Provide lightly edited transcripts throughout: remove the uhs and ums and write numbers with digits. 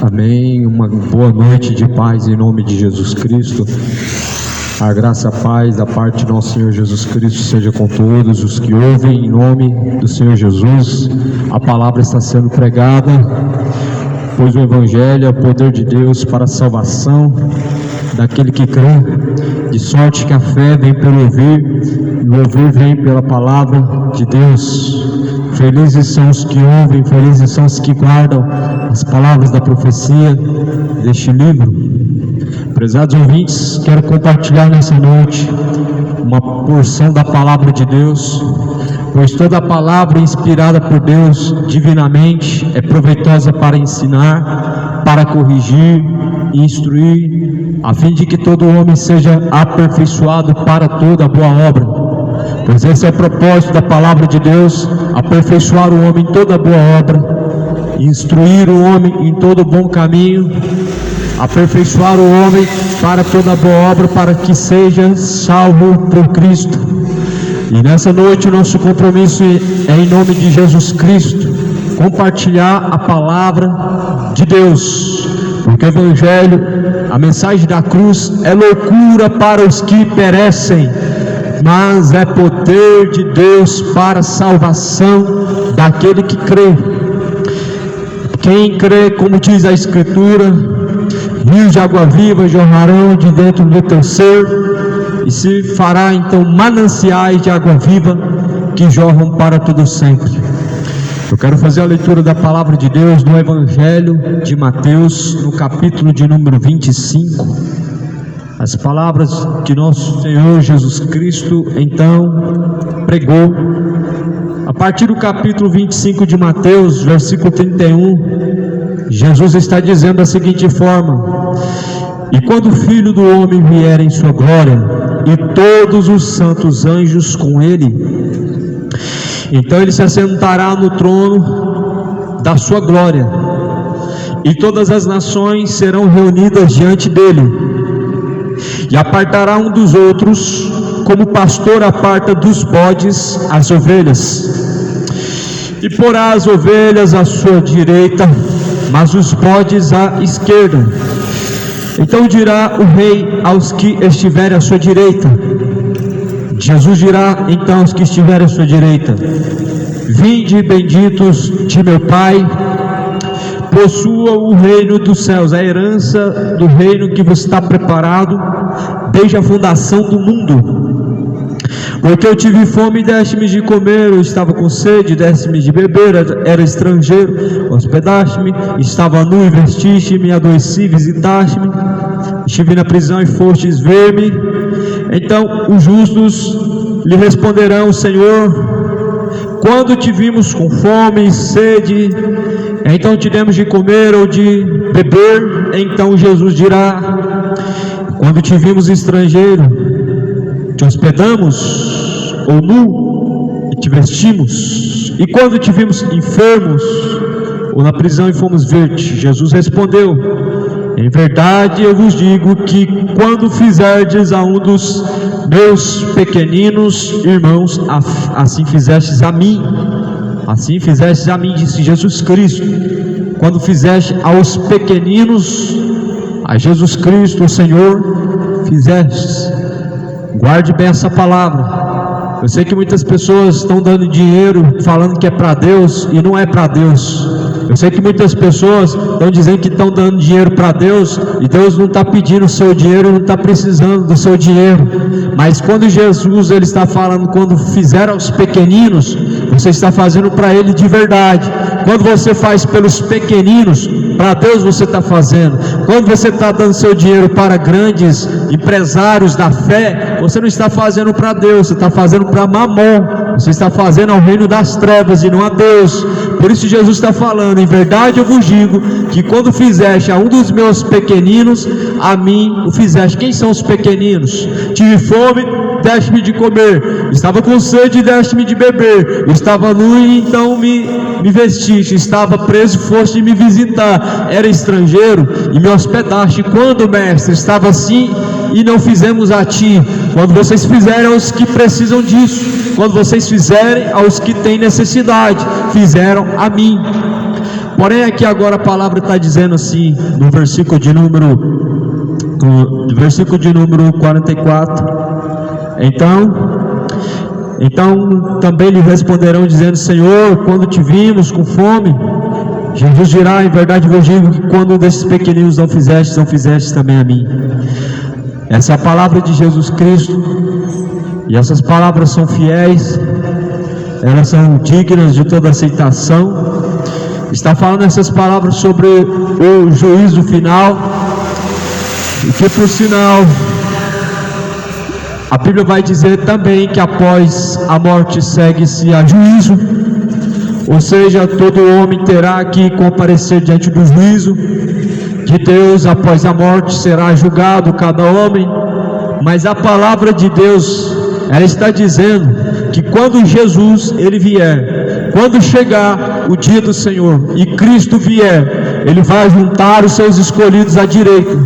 Amém. Uma boa noite de paz em nome de Jesus Cristo. A graça e a paz da parte de nosso Senhor Jesus Cristo seja com todos os que ouvem em nome do Senhor Jesus. A palavra está sendo pregada, pois o Evangelho é o poder de Deus para a salvação daquele que crê, de sorte que a fé vem pelo ouvir, e o ouvir vem pela palavra de Deus. Felizes são os que ouvem, felizes são os que guardam as palavras da profecia deste livro. Prezados ouvintes, quero compartilhar nessa noite uma porção da palavra de Deus, pois toda a palavra inspirada por Deus divinamente é proveitosa para ensinar, para corrigir e instruir, a fim de que todo homem seja aperfeiçoado para toda boa obra. Pois esse é o propósito da palavra de Deus: aperfeiçoar o homem em toda boa obra, instruir o homem em todo bom caminho, aperfeiçoar o homem para toda boa obra, para que seja salvo por Cristo. E nessa noite o nosso compromisso é em nome de Jesus Cristo, compartilhar a palavra de Deus, porque o Evangelho, a mensagem da cruz, é loucura para os que perecem, mas é poder de Deus para a salvação daquele que crê. Quem crê, como diz a Escritura, rios de água viva jorrarão de dentro do teu ser, e se fará então mananciais de água viva que jorram para todo sempre. Eu quero fazer a leitura da palavra de Deus no Evangelho de Mateus, no capítulo de número 25. As palavras que nosso Senhor Jesus Cristo então pregou, a partir do capítulo 25 de Mateus, versículo 31, Jesus está dizendo da seguinte forma: e quando o Filho do Homem vier em sua glória, e todos os santos anjos com ele, então ele se assentará no trono da sua glória, e todas as nações serão reunidas diante dele, e apartará um dos outros, como o pastor aparta dos bodes as ovelhas, e porá as ovelhas à sua direita, mas os bodes à esquerda. Então dirá o rei aos que estiverem à sua direita, Jesus dirá então aos que estiverem à sua direita: vinde, benditos de meu Pai, possua o reino dos céus, a herança do reino que vos está preparado desde a fundação do mundo. Porque eu tive fome e deste-me de comer, eu estava com sede, deste-me de beber, era estrangeiro, hospedaste-me, estava nu e vestiste-me, adoeci, visitaste-me, estive na prisão e fostes ver-me. Então os justos lhe responderão: Senhor, quando te vimos com fome e sede, então te demos de comer ou de beber? Então Jesus dirá: quando te vimos estrangeiro, te hospedamos, ou nu, e te vestimos? E quando te vimos enfermos, ou na prisão e fomos ver-te? Jesus respondeu: em verdade eu vos digo que quando fizerdes a um dos meus pequeninos irmãos, assim fizestes a mim. Assim fizeste a mim, disse Jesus Cristo. Quando fizeste aos pequeninos, a Jesus Cristo, o Senhor, fizeste. Guarde bem essa palavra. Eu sei que muitas pessoas estão dando dinheiro, falando que é para Deus, e não é para Deus. Eu sei que muitas pessoas estão dizendo que estão dando dinheiro para Deus, e Deus não está pedindo o seu dinheiro, não está precisando do seu dinheiro. Mas quando Jesus ele está falando, quando fizer aos pequeninos, você está fazendo para Ele de verdade. Quando você faz pelos pequeninos, para Deus você está fazendo. Quando você está dando seu dinheiro para grandes empresários da fé, você não está fazendo para Deus, você está fazendo para Mamon. Você está fazendo ao reino das trevas e não a Deus. Por isso Jesus está falando: em verdade eu vos digo que quando fizeste a um dos meus pequeninos, a mim o fizeste. Quem são os pequeninos? Tive fome, deste-me de comer, estava com sede e deste-me de beber, estava nu e então me vestiste, estava preso e foste me visitar, era estrangeiro e me hospedaste. Quando, mestre, estava assim e não fizemos a ti? Quando vocês fizerem aos que precisam disso, quando vocês fizerem aos que têm necessidade, fizeram a mim. Porém, aqui agora a palavra está dizendo assim, no versículo de número 44. Então também lhe responderão dizendo: Senhor, quando te vimos com fome, Jesus dirá: em verdade vos digo que quando um desses pequeninos não fizeste também a mim. Essa é a palavra de Jesus Cristo, e essas palavras são fiéis, elas são dignas de toda aceitação. Está falando essas palavras sobre o juízo final, e que por sinal a Bíblia vai dizer também que após a morte segue-se a juízo, ou seja, todo homem terá que comparecer diante do juízo de Deus. Após a morte será julgado cada homem, mas a palavra de Deus, ela está dizendo que quando Jesus ele vier, quando chegar o dia do Senhor e Cristo vier, ele vai juntar os seus escolhidos à direita,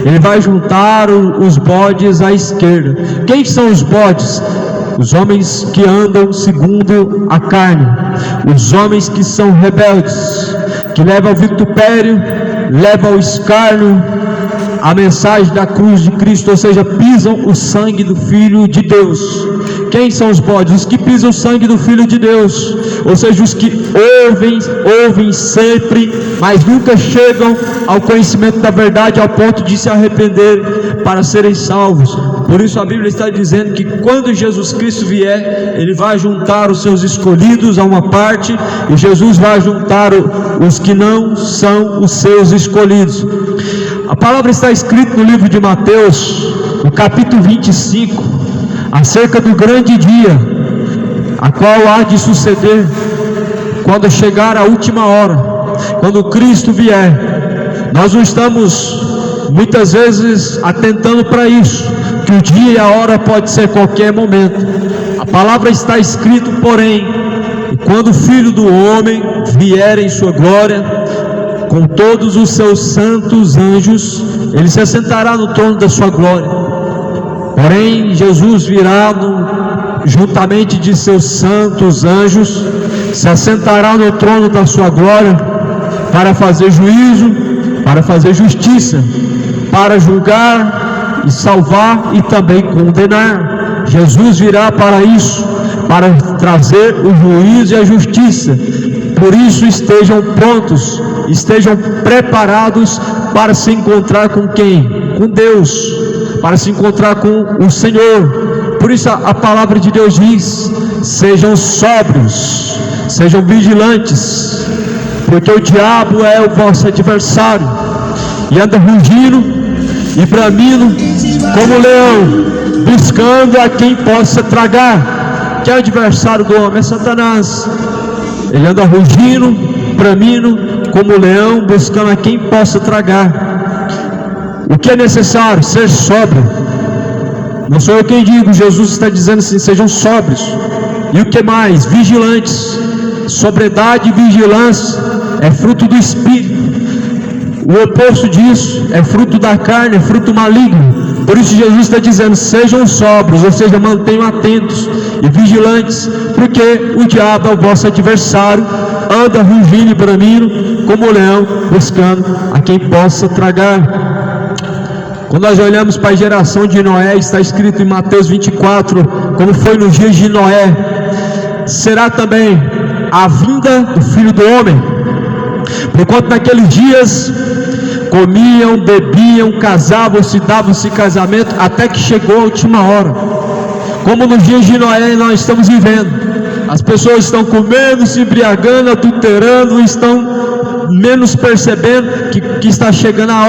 ele vai juntar os bodes à esquerda. Quem são os bodes? Os homens que andam segundo a carne, os homens que são rebeldes, que levam ao vitupério, levam ao escárnio a mensagem da cruz de Cristo, ou seja, pisam o sangue do Filho de Deus. Quem são os bodes? Os que pisam o sangue do Filho de Deus, ou seja, os que ouvem sempre, mas nunca chegam ao conhecimento da verdade, ao ponto de se arrepender para serem salvos. Por isso a Bíblia está dizendo que quando Jesus Cristo vier, ele vai juntar os seus escolhidos a uma parte, e Jesus vai juntar os que não são os seus escolhidos. A palavra está escrita no livro de Mateus, no capítulo 25, acerca do grande dia, a qual há de suceder quando chegar a última hora, quando Cristo vier. Nós não estamos muitas vezes atentando para isso, que o dia e a hora pode ser qualquer momento. A palavra está escrito, porém, e quando o Filho do Homem vier em sua glória, com todos os seus santos anjos, ele se assentará no trono da sua glória. Porém, Jesus virá juntamente de seus santos anjos, se assentará no trono da sua glória, para fazer juízo, para fazer justiça, para julgar e salvar e também condenar. Jesus virá para isso, para trazer o juízo e a justiça. Por isso estejam prontos, estejam preparados para se encontrar com quem? Com Deus, para se encontrar com o Senhor. Por isso a palavra de Deus diz: sejam sóbrios, sejam vigilantes, porque o diabo é o vosso adversário, e anda rugindo e bramindo como leão, buscando a quem possa tragar. Que é o adversário do homem? É Satanás. Ele anda rugindo, bramindo como leão, buscando a quem possa tragar. O que é necessário? Ser sóbrio. Não sou eu quem digo, Jesus está dizendo assim: sejam sóbrios. E o que mais? Vigilantes. Sobriedade e vigilância é fruto do Espírito. O oposto disso é fruto da carne, é fruto maligno. Por isso Jesus está dizendo: sejam sóbrios, ou seja, mantenham atentos e vigilantes, porque o diabo é o vosso adversário, anda rugindo e bramindo como o leão, buscando a quem possa tragar. Quando nós olhamos para a geração de Noé, está escrito em Mateus 24, como foi nos dias de Noé, será também a vinda do Filho do Homem. Porquanto naqueles dias comiam, bebiam, casavam-se, davam-se casamento, até que chegou a última hora. Como nos dias de Noé nós estamos vivendo, as pessoas estão comendo, se embriagando, adulterando, estão menos percebendo que está chegando a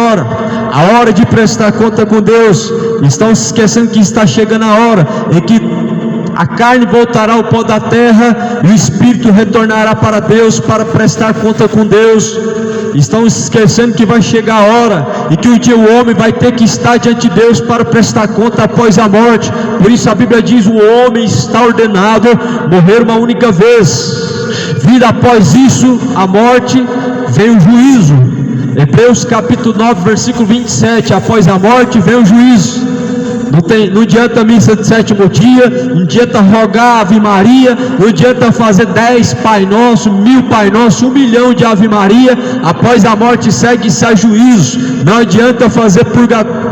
hora de prestar conta com Deus. Estão se esquecendo que está chegando a hora em que a carne voltará ao pó da terra e o espírito retornará para Deus para prestar conta com Deus. Estão se esquecendo que vai chegar a hora e que um dia o homem vai ter que estar diante de Deus para prestar conta após a morte. Por isso a Bíblia diz: o homem está ordenado morrer uma única vez. Vida após isso, a morte, vem o juízo. Hebreus capítulo 9, versículo 27: após a morte vem o juízo. não adianta a missa de sétimo dia, não adianta rogar Ave Maria, não adianta fazer 10 Pai Nosso, 1000 Pai Nosso, 1 milhão de Ave Maria. Após a morte segue-se a juízo. Não adianta fazer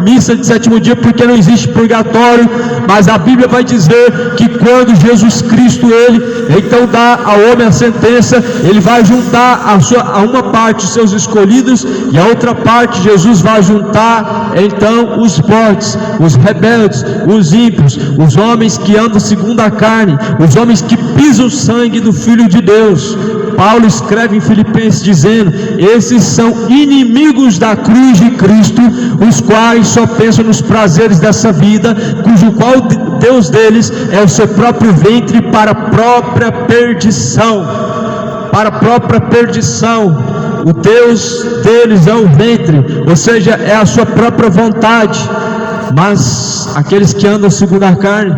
missa de sétimo dia, porque não existe purgatório. Mas a Bíblia vai dizer que quando Jesus Cristo, Ele então dá ao homem a sentença, Ele vai juntar a uma parte os seus escolhidos, e a outra parte Jesus vai juntar então os fortes, os rebeldes, os ímpios, os homens que andam segundo a carne, os homens que pisam o sangue do Filho de Deus. Paulo escreve em Filipenses dizendo: esses são inimigos da cruz de Cristo, os quais só pensam nos prazeres dessa vida, cujo qual Deus deles é o seu próprio ventre, para a própria perdição. Para a própria perdição. O Deus deles é o ventre, ou seja, é a sua própria vontade. Mas aqueles que andam segundo a carne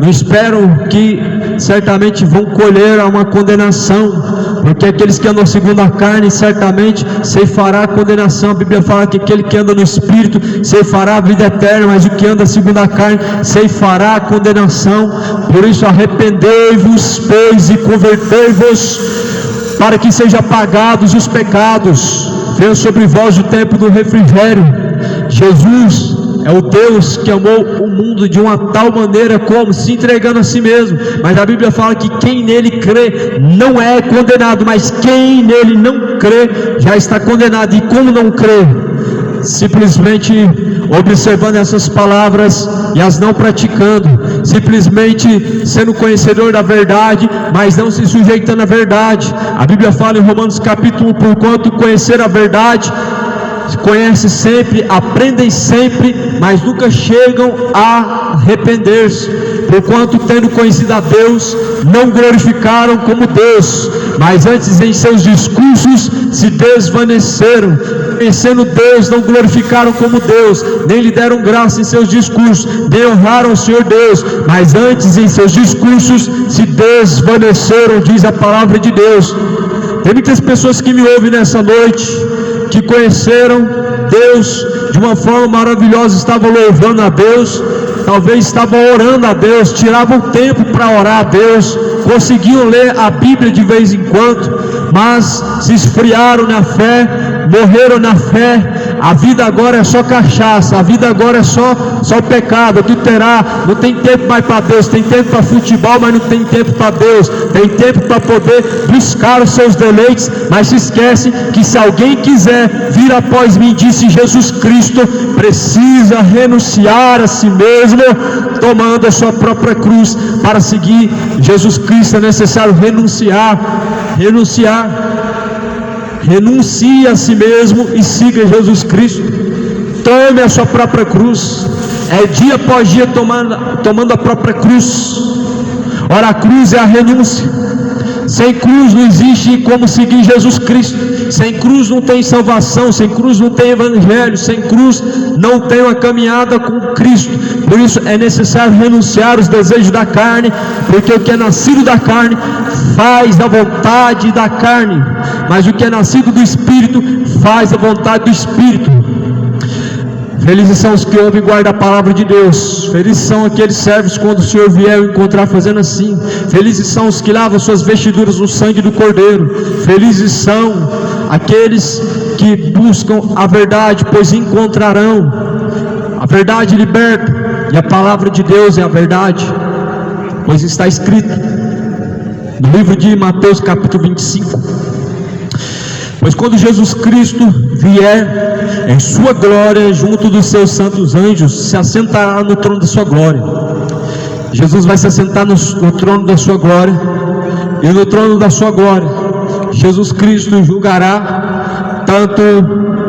não esperam que certamente vão colher a uma condenação, porque aqueles que andam segundo a carne certamente ceifará a condenação. A Bíblia fala que aquele que anda no Espírito ceifará a vida eterna, mas o que anda segundo a carne ceifará a condenação. Por isso arrependei-vos, pois, e convertei-vos, para que sejam apagados os pecados. Venha sobre vós o tempo do refrigério. Jesus é o Deus que amou o mundo de uma tal maneira, como se entregando a si mesmo. Mas a Bíblia fala que quem nele crê não é condenado, mas quem nele não crê já está condenado. E como não crê? Simplesmente observando essas palavras e as não praticando, simplesmente sendo conhecedor da verdade, mas não se sujeitando à verdade. A Bíblia fala em Romanos capítulo 1: porquanto conhecer a verdade, conhecem sempre, aprendem sempre, mas nunca chegam a arrepender-se. Porquanto, tendo conhecido a Deus, não glorificaram como Deus, mas antes em seus discursos se desvaneceram. Conhecendo Deus, não glorificaram como Deus, nem lhe deram graça em seus discursos, nem honraram o Senhor Deus, mas antes em seus discursos se desvaneceram, diz a palavra de Deus. Tem muitas pessoas que me ouvem nessa noite, que conheceram Deus de uma forma maravilhosa, estavam louvando a Deus, talvez estavam orando a Deus, tiravam tempo para orar a Deus, conseguiam ler a Bíblia de vez em quando, mas se esfriaram na fé, morreram na fé. A vida agora é só cachaça, a vida agora é só pecado, adulterar, não tem tempo mais para Deus, tem tempo para futebol, mas não tem tempo para Deus, tem tempo para poder buscar os seus deleites, mas se esquece que se alguém quiser vir após mim, disse Jesus Cristo, precisa renunciar a si mesmo, tomando a sua própria cruz. Para seguir Jesus Cristo é necessário renunciar. Renuncie a si mesmo e siga Jesus Cristo. Tome a sua própria cruz. É dia após dia tomando a própria cruz. Ora, a cruz é a renúncia. Sem cruz não existe como seguir Jesus Cristo. Sem cruz não tem salvação. Sem cruz não tem evangelho. Sem cruz não tem uma caminhada com Cristo. Por isso é necessário renunciar os desejos da carne, porque o que é nascido da carne faz da vontade da carne, mas o que é nascido do Espírito faz a vontade do Espírito. Felizes são os que ouvem e guardam a palavra de Deus. Felizes são aqueles servos quando o Senhor vier o encontrar fazendo assim. Felizes são os que lavam suas vestiduras no sangue do Cordeiro. Felizes são aqueles que buscam a verdade, pois encontrarão. A verdade liberta, e a palavra de Deus é a verdade, pois está escrito no livro de Mateus capítulo 25: pois quando Jesus Cristo vier em sua glória junto dos seus santos anjos, se assentará no trono da sua glória. Jesus vai se assentar no trono da sua glória, e no trono da sua glória Jesus Cristo julgará tanto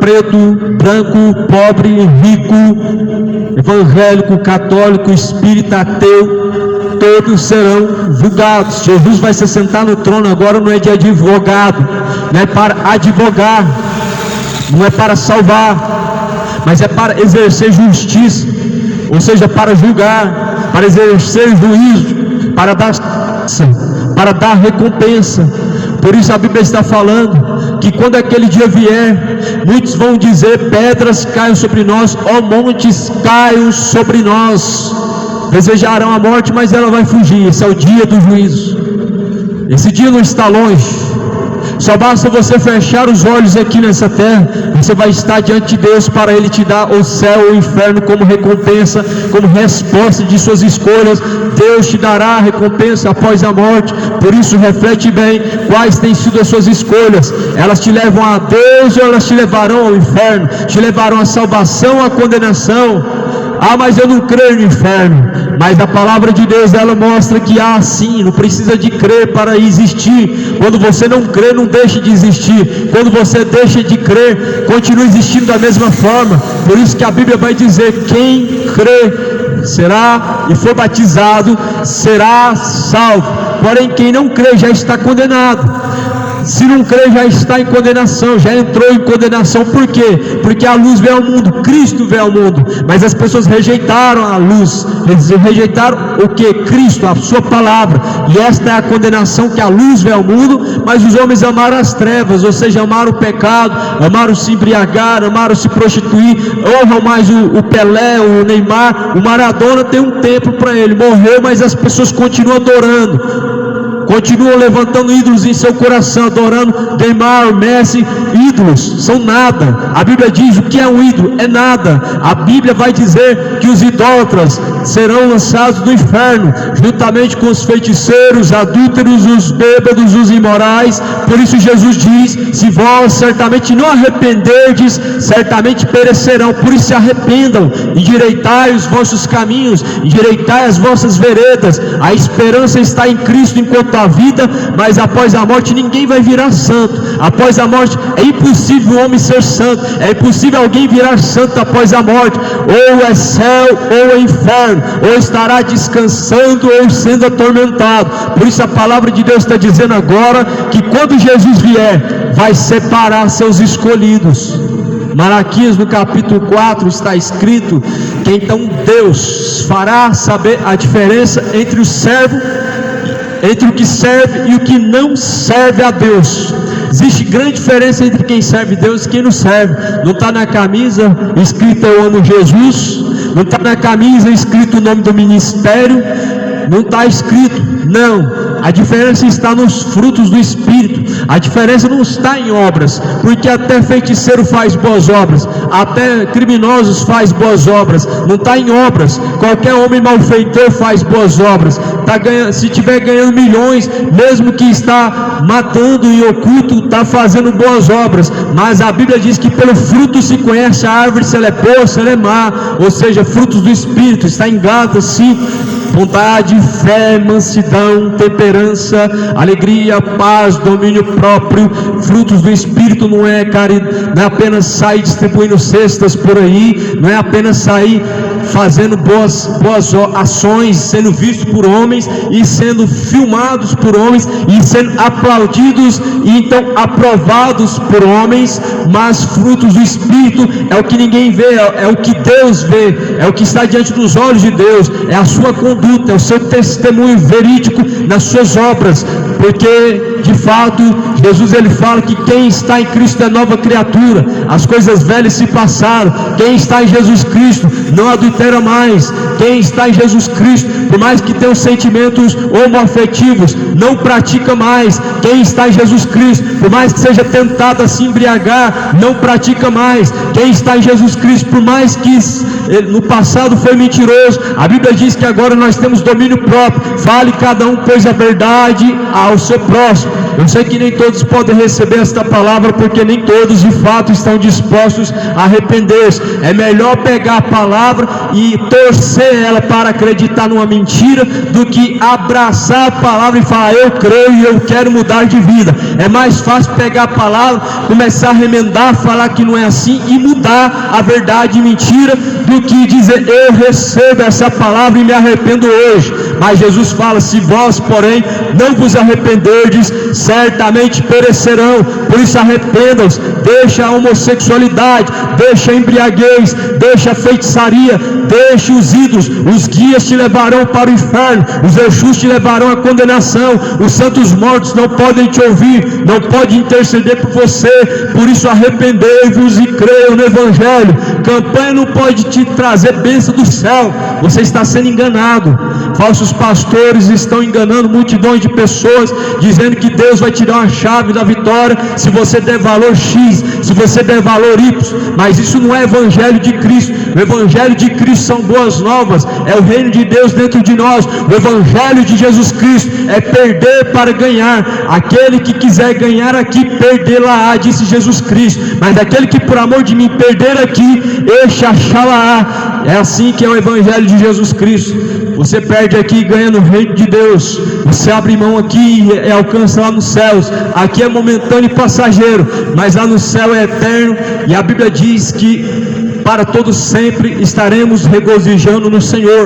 preto, branco, pobre, rico, evangélico, católico, espírita, ateu. Todos serão julgados. Jesus vai se sentar no trono agora, não é de advogado, não é para advogar, não é para salvar, mas é para exercer justiça, ou seja, para julgar, para exercer juízo, para dar recompensa. Por isso a Bíblia está falando que quando aquele dia vier, muitos vão dizer: pedras caiam sobre nós, ó montes caiam sobre nós. Desejarão a morte, mas ela vai fugir. Esse é o dia do juízo. Esse dia não está longe. Só basta você fechar os olhos aqui nessa terra, você vai estar diante de Deus para Ele te dar o céu ou o inferno como recompensa, como resposta de suas escolhas. Deus te dará a recompensa após a morte. Por isso reflete bem quais têm sido as suas escolhas. Elas te levam a Deus ou elas te levarão ao inferno? Te levarão à salvação ou à condenação? Ah, mas eu não creio no inferno. Mas a palavra de Deus, ela mostra que há sim, não precisa de crer para existir. Quando você não crê, não deixe de existir. Quando você deixa de crer, continua existindo da mesma forma. Por isso que a Bíblia vai dizer: quem crê será e for batizado será salvo. Porém, quem não crê já está condenado. Se não crê, já está em condenação, já entrou em condenação. Por quê? Porque a luz veio ao mundo, Cristo veio ao mundo, mas as pessoas rejeitaram a luz. Eles rejeitaram o que? Cristo, a sua palavra. E esta é a condenação, que a luz veio ao mundo, mas os homens amaram as trevas, ou seja, amaram o pecado, amaram se embriagar, amaram se prostituir, honram mais o Pelé, o Neymar. O Maradona tem um templo para ele, morreu, mas as pessoas continuam adorando, continuam levantando ídolos em seu coração, adorando Neymar, Messi. Ídolos são nada. A Bíblia diz: o que é um ídolo? É nada. A Bíblia vai dizer que os idólatras serão lançados no inferno, juntamente com os feiticeiros, adúlteros, os bêbados, os imorais. Por isso Jesus diz: se vós certamente não arrependerdes, certamente perecerão. Por isso se arrependam, endireitai os vossos caminhos, endireitai as vossas veredas. A esperança está em Cristo enquanto a vida, mas após a morte ninguém vai virar santo. Após a morte é impossível o homem ser santo, é impossível alguém virar santo após a morte. Ou é céu ou é inferno, ou estará descansando ou sendo atormentado. Por isso a palavra de Deus está dizendo agora que quando Jesus vier, vai separar seus escolhidos. Malaquias no capítulo 4 está escrito que então Deus fará saber a diferença entre o servo, entre o que serve e o que não serve a Deus. Existe grande diferença entre quem serve a Deus e quem não serve. Não está na camisa escrito eu amo Jesus, não está na camisa escrito o nome do ministério, não está escrito, não. A diferença está nos frutos do Espírito. A diferença não está em obras, porque até feiticeiro faz boas obras, até criminosos faz boas obras. Não está em obras. Qualquer homem malfeitor faz boas obras. Se estiver ganhando milhões, mesmo que está matando e oculto, está fazendo boas obras. Mas a Bíblia diz que pelo fruto se conhece a árvore, se ela é boa, se ela é má. Ou seja, frutos do Espírito. Está em Gálatas 5. Bondade, fé, mansidão, temperança, alegria, paz, domínio próprio. Frutos do Espírito não é apenas sair distribuindo cestas por aí, não é apenas sair fazendo boas ações, sendo visto por homens e sendo filmados por homens e sendo aplaudidos e então aprovados por homens. Mas frutos do Espírito é o que ninguém vê, é o que Deus vê, é o que está diante dos olhos de Deus, é a sua conduta, é o seu testemunho verídico nas suas obras. Porque de fato Jesus ele fala que quem está em Cristo é nova criatura, as coisas velhas se passaram. Quem está em Jesus Cristo não adultera mais. Quem está em Jesus Cristo, por mais que tenha sentimentos homoafetivos, não pratica mais. Quem está em Jesus Cristo, por mais que seja tentado a se embriagar, não pratica mais. Quem está em Jesus Cristo, por mais que no passado foi mentiroso, a Bíblia diz que agora nós temos domínio próprio. Fale cada um, pois, a verdade ao seu próximo. Eu sei que nem todos podem receber esta palavra, porque nem todos de fato estão dispostos a arrepender-se. É melhor pegar a palavra e torcer ela para acreditar numa mentira, do que abraçar a palavra e falar eu creio e eu quero mudar de vida. É mais fácil pegar a palavra, começar a remendar, falar que não é assim e mudar a verdade e mentira, do que dizer eu recebo essa palavra e me arrependo morrendo hoje. Mas Jesus fala: se vós, porém, não vos arrependerdes, certamente perecerão. Por isso arrependam-se, deixa a homossexualidade, deixa a embriaguez, deixa a feitiçaria, deixa os ídolos. Os guias te levarão para o inferno, os Exus te levarão à condenação, os santos mortos não podem te ouvir, não podem interceder por você. Por isso arrependei-vos e creiam no Evangelho. Campanha não pode te trazer bênção do céu, você está sendo enganado. Falsos pastores estão enganando multidões de pessoas, dizendo que Deus vai te dar uma chave da vitória se você der valor X, se você der valor Y. Mas isso não é Evangelho de Cristo. O Evangelho de Cristo são boas novas, é o reino de Deus dentro de nós. O Evangelho de Jesus Cristo é perder para ganhar. Aquele que quiser ganhar aqui, perdê-la-á, disse Jesus Cristo. Mas aquele que por amor de mim perder aqui, este achá-la-á. É assim que é o Evangelho de Jesus Cristo. Você perde aqui e ganha no reino de Deus. Você abre mão aqui e alcança lá nos céus. Aqui é momentâneo e passageiro, mas lá no céu é eterno. E a Bíblia diz que para todos sempre estaremos regozijando no Senhor.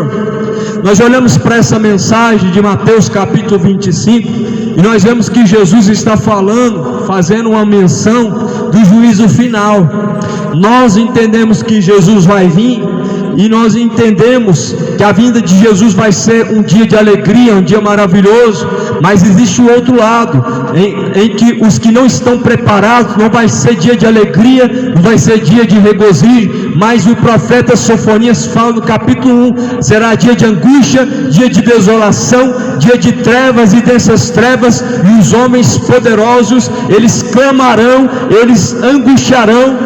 Nós olhamos para essa mensagem de Mateus capítulo 25 e nós vemos que Jesus está falando, fazendo uma menção do juízo final. Nós entendemos que Jesus vai vir e nós entendemos que a vinda de Jesus vai ser um dia de alegria, um dia maravilhoso, mas existe o outro lado, em que os que não estão preparados, não vai ser dia de alegria, não vai ser dia de regozijo, mas o profeta Sofonias fala no capítulo 1, será dia de angústia, dia de desolação, dia de trevas e densas trevas, e os homens poderosos, eles clamarão, eles angustiarão,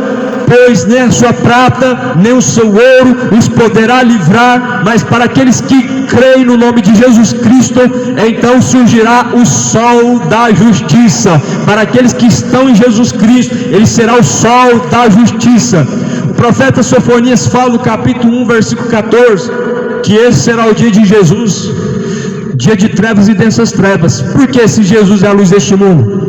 pois nem a sua prata, nem o seu ouro os poderá livrar, mas para aqueles que creem no nome de Jesus Cristo, então surgirá o sol da justiça. Para aqueles que estão em Jesus Cristo, ele será o sol da justiça. O profeta Sofonias fala no capítulo 1, versículo 14, que esse será o dia de Jesus, dia de trevas e densas trevas. Por que se Jesus é a luz deste mundo?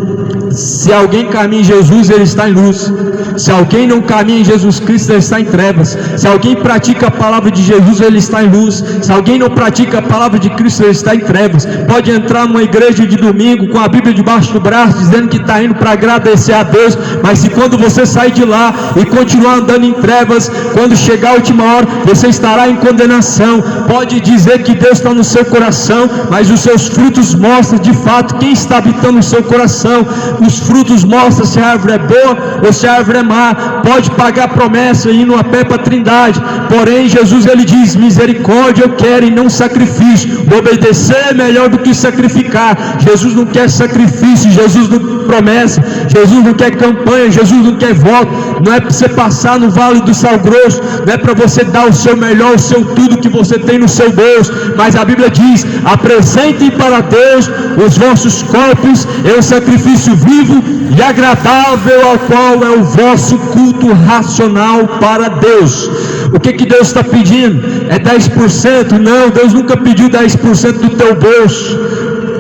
Se alguém caminha em Jesus, ele está em luz. Se alguém não caminha em Jesus Cristo, ele está em trevas. Se alguém pratica a palavra de Jesus, ele está em luz. Se alguém não pratica a palavra de Cristo, ele está em trevas. Pode entrar numa igreja de domingo com a Bíblia debaixo do braço, dizendo que está indo para agradecer a Deus, mas se quando você sair de lá e continuar andando em trevas, quando chegar a última hora, você estará em condenação. Pode dizer que Deus está no seu coração, mas os seus frutos mostram de fato quem está habitando no seu coração. Os frutos mostram se a árvore é boa ou se a árvore é má. Pode pagar a promessa e ir no a pé para a Trindade, porém Jesus ele diz: misericórdia eu quero e não sacrifício. Obedecer é melhor do que sacrificar. Jesus não quer sacrifício, Jesus não promessa, Jesus não quer campanha, Jesus não quer voto. Não é para você passar no vale do sal grosso, não é para você dar o seu melhor, o seu tudo que você tem no seu bolso, mas a Bíblia diz: apresentem para Deus os vossos corpos em um sacrifício vivo e agradável, ao qual é o vosso culto racional para Deus. O que Deus está pedindo? É 10%? Não, Deus nunca pediu 10% do teu bolso.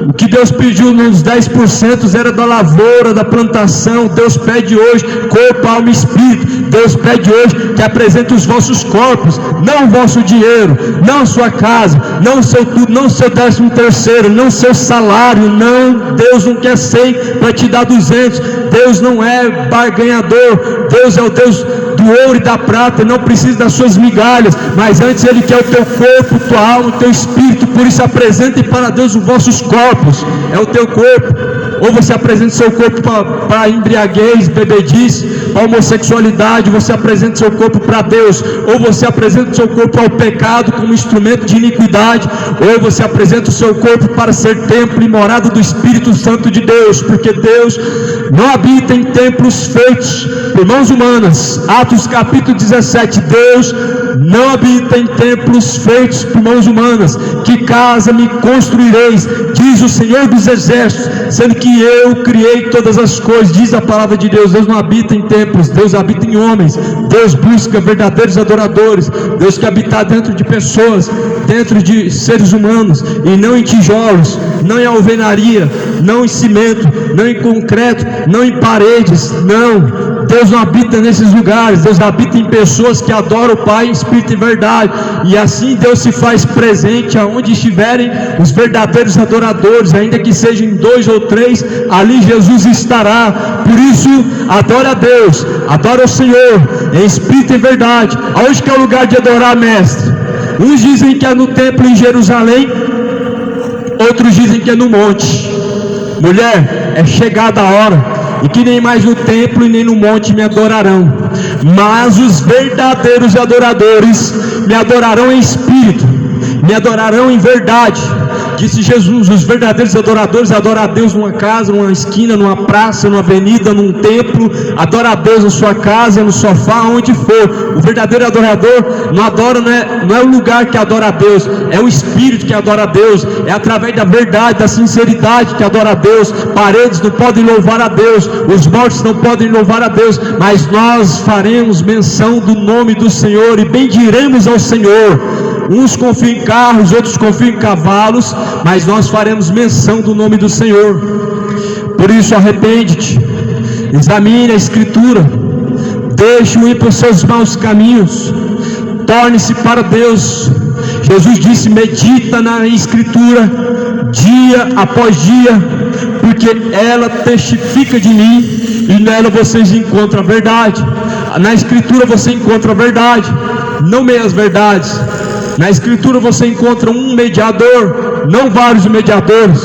O que Deus pediu nos 10% era da lavoura, da plantação. Deus pede hoje corpo, alma e espírito. Deus pede hoje que apresente os vossos corpos, não o vosso dinheiro, não a sua casa, não o seu tudo, não o seu 13º, não o seu salário, não. Deus não quer 100 para te dar 200. Deus não é barganhador. Deus é o Deus do ouro e da prata, não precisa das suas migalhas, mas antes Ele quer o teu corpo, tua alma, o teu espírito. Por isso apresentem para Deus os vossos corpos, é o teu corpo. Ou você apresenta seu corpo para a embriaguez, bebedice, para a homossexualidade, você apresenta seu corpo para Deus, ou você apresenta seu corpo ao pecado como instrumento de iniquidade, ou você apresenta o seu corpo para ser templo e morada do Espírito Santo de Deus, porque Deus não habita em templos feitos por mãos humanas. Atos capítulo 17, Deus não habita em templos feitos por mãos humanas. Que casa me construireis, diz o Senhor dos Exércitos, sendo que que eu criei todas as coisas. Diz a palavra de Deus: Deus não habita em templos, Deus habita em homens. Deus busca verdadeiros adoradores. Deus quer habitar dentro de pessoas, dentro de seres humanos, e não em tijolos, não em alvenaria, não em cimento, não em concreto, não em paredes. Não, Deus não habita nesses lugares. Deus habita em pessoas que adoram o Pai em espírito e verdade. E assim Deus se faz presente aonde estiverem os verdadeiros adoradores, ainda que sejam 2 ou 3, ali Jesus estará. Por isso, adora a Deus, adora o Senhor em espírito e verdade. Aonde que é o lugar de adorar, mestre? Uns dizem que é no templo em Jerusalém, outros dizem que é no monte. Mulher, é chegada a hora, e que nem mais no templo e nem no monte me adorarão, mas os verdadeiros adoradores me adorarão em espírito, me adorarão em verdade. Disse Jesus: os verdadeiros adoradores adoram a Deus numa casa, numa esquina, numa praça, numa avenida, num templo. Adora a Deus na sua casa, no sofá, onde for. O verdadeiro adorador não adora, não é o lugar que adora a Deus, é o espírito que adora a Deus. É através da verdade, da sinceridade que adora a Deus. Paredes não podem louvar a Deus, os mortos não podem louvar a Deus, mas nós faremos menção do nome do Senhor e bendiremos ao Senhor. Uns confiam em carros, outros confiam em cavalos, mas nós faremos menção do nome do Senhor. Por isso, arrepende-te, examine a Escritura, deixe-o ir por seus maus caminhos, torne-se para Deus. Jesus disse: medita na Escritura dia após dia, porque ela testifica de mim, e nela vocês encontram a verdade. Na Escritura você encontra a verdade, não meias verdades. Na Escritura você encontra um mediador, não vários mediadores.